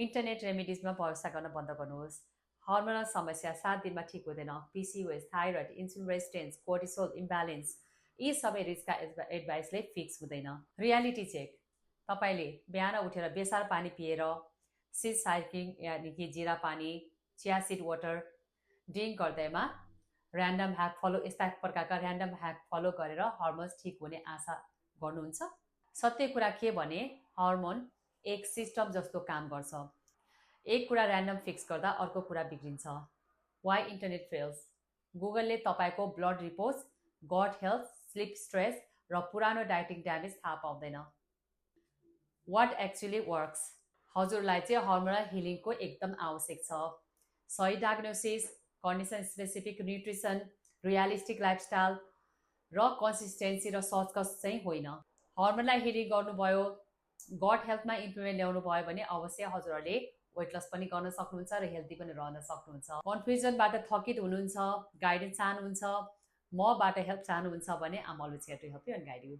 Internet रेमेडिजमा भरोसा गर्न बन्द गर्नुहोस्। हर्मोनल समस्या 7 दिनमा ठिक हुँदैन। PCOS, thyroid, insulin resistance, cortisol imbalance यी सबै रिस्कका एडभाइसले फिक्स हुँदैन। Reality check. तपाईँले बिहान उठेर बेसार पानी पिएर सिड साइक्लिङ यानि कि जिरा पानी, चिया सिड वाटर ड्रिङ्क गर्दैमा ऱ्यान्डम ह्याक फलो यस्ता प्रकारका ऱ्यान्डम ह्याक फलो गरेर हर्मोन्स ठिक हुने आशा गर्नुहुन्छ? सत्य कुरा के भने हर्मोन एक सिस्टम जस्तो काम गर्छ। एक कुरा ऱ्यान्डम फिक्स गर्दा अर्को कुरा बिग्रिन्छ। Why internet fails. गुगलले तपाईँको blood reports, gut health, sleep stress र पुरानो डाइटिङ ड्यामेज थाहा पाउँदैन। What actually works. हजुरलाई चाहिँ हर्मोनल हिलिङको एकदम आवश्यक छ। सही diagnosis, condition specific nutrition, realistic lifestyle र कन्सिस्टेन्सी र सर्चकस चाहिँ होइन। हर्मोनलाई हिलिङ गर्नुभयो, गट हेल्थमा इम्प्रुभमेन्ट ल्याउनु भयो भने अवश्य हजुरहरूले वेट लस पनि गर्न सक्नुहुन्छ र हेल्दी पनि रहन सक्नुहुन्छ। कन्फ्युजनबाट थकित हुनुहुन्छ, गाइडेन्स चाहनुहुन्छ, मबाट हेल्प चाहनुहुन्छ भने I'm always here to help you and guide you.